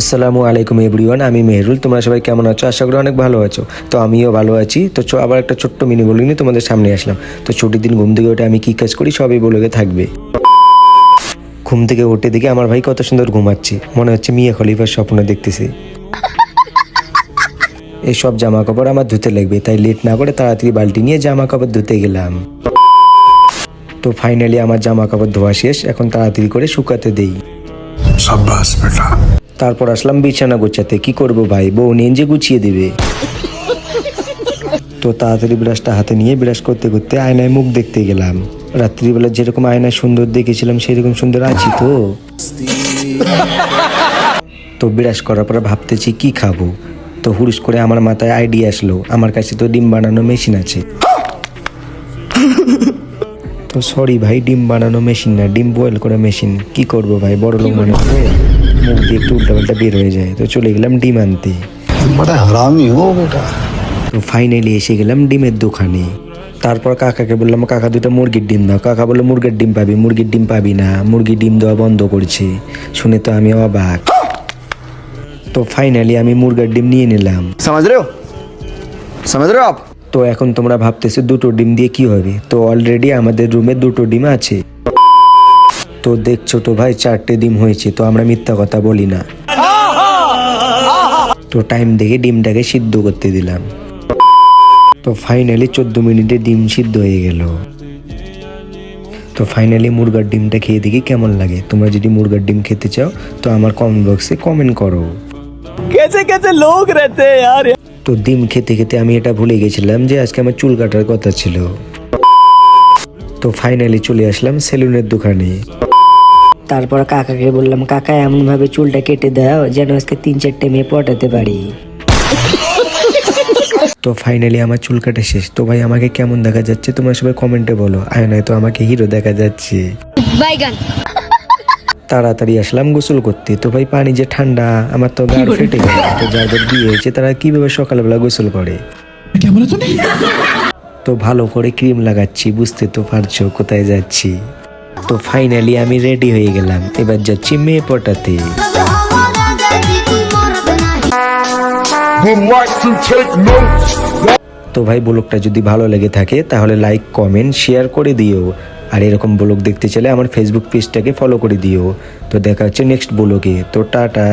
আসসালামু আলাইকুম এভরিওয়ান, আমি মেহরুল। তোমরা সবাই কেমন আছো? আশা করি অনেক ভালো আছো। তো আমিও ভালো আছি। তো আবার একটা ছোট্ট মিনি ব্লগ নিয়ে তোমাদের সামনে আসলাম। তো ছুটির দিন ঘুম থেকে উঠে আমি কি কাজ করি সবই ব্লগে থাকবে। ঘুম থেকে উঠে দেখি আমার ভাই কত সুন্দর ঘুমাচ্ছে, মনে হচ্ছে মিয়া খলিফার স্বপ্ন দেখতেছি। এই সব জামা কাপড় আমার ধুতে লাগবে, তাই লেট না করে তাড়াতাড়ি বালতি নিয়ে জামা কাপড় ধুতে গেলাম। তো ফাইনালি আমার জামা কাপড় ধোয়া শেষ, এখন তাড়াতাড়ি করে শুকাতে দেই। शाबाश बेटा। তারপর আসলাম বিছানা গোছাতে। কি করব ভাই, বউ নিয়ে যে গুছিয়ে দিবে। তো তাড়াতাড়ি ব্রাশটা হাতে নিয়ে ব্রাশ করতে করতে আয়নায় মুখ দেখতে গেলাম। রাত্রিবেলা যেরকম আয়নায় সুন্দর দেখেছিলাম সেরকম সুন্দর আছি তো। তো ব্রাশ করার পর ভাবতেছি কি খাবো। তো হুড়ুস করে আমার মাথায় আইডিয়া আসলো, আমার কাছে তো ডিম বানানো মেশিন আছে। তো সরি ভাই, ডিম বানানো মেশিন না, ডিম বয়েল করা মেশিন। কি করব ভাই, বড় লোক মানুষ তো, মুখ দিয়ে একটু উল্টাপাল্টা বের হয়ে যায়। তো চলে গেলাম ডিম আনতে। बड़ा हरामी हो बेटा। তো ফাইনালি এসে গেলাম ডিমের দোকানে। তারপর কাকাকে বললাম, কাকা দুটো মুরগির ডিম দাও। কাকা বললো মুরগির ডিম পাবি, মুরগির ডিম পাবি না, মুরগির ডিম দেওয়া বন্ধ করছে। শুনে তো আমি অবাক। তো ফাইনালি আমি মুরগির ডিম নিয়ে নিলাম। समझ रहे हो आप? তো এখন তোমরা ভাবতেছো দুটো ডিম দিয়ে কি হবে। তো অলরেডি আমাদের রুমে দুটো ডিম আছে। তো দেখছো তো ভাই, 4টে ডিম হয়েছে। তো আমরা মিথ্যা কথা বলি না। তো টাইম দেখে ডিমটাকে সিদ্ধ করতে দিলাম। তো ফাইনালি 14 মিনিটে ডিম সিদ্ধ হয়ে গেল। তো ফাইনালি মুরগার ডিমটা খেয়ে দেখি কেমন লাগে। তোমরা যদি মুরগার ডিম খেতে চাও তো আমার কমেন্ট বক্সে কমেন্ট করো। कैसे कैसे लोग रहते हैं यार। তো ডিম খেতে খেতে আমি এটা ভুলে গেছিলাম যে আজকে আমার চুল কাটার কথা ছিল। তো ফাইনালি চলে আসলাম সেলুনের দোকানে। তারপর কাকাকে বললাম, কাকা এমন ভাবে চুলটা কেটে দাও যেন আজকে 3-4টে মেয়ে পটাতে পারি। তো ফাইনালি আমার চুল কাটা শেষ। তো ভাই আমাকে কেমন দেখা যাচ্ছে তোমরা সবাই কমেন্টে বলো। আয়নায় তো আমাকে হিরো দেখা যাচ্ছে। তাড়াতাড়ি আসলাম গোসল করতে। তো ভাই পানি যে ঠান্ডা, আমার তো গা ফেটে গেল। তো যাদের বিয়ে হয়েছে তারা কিভাবে সকালবেলা গোসল করে। তো ভালো করে ক্রিম লাগাচ্ছি, বুঝতে তো পারছো কোথায় যাচ্ছি। তো ফাইনালি আমি রেডি হয়ে গেলাম, এবার যাচ্ছি মেয়ে পটাতে। তো ভাই ব্লগটা যদি ভালো লেগে থাকে তাহলে লাইক কমেন্ট শেয়ার করে দিও। আর এরকম ব্লগ দেখতে চাইলে আমার ফেসবুক পেজটাকে ফলো করে দিও। তো দেখা হচ্ছে নেক্সট ব্লগে। তো টাটা।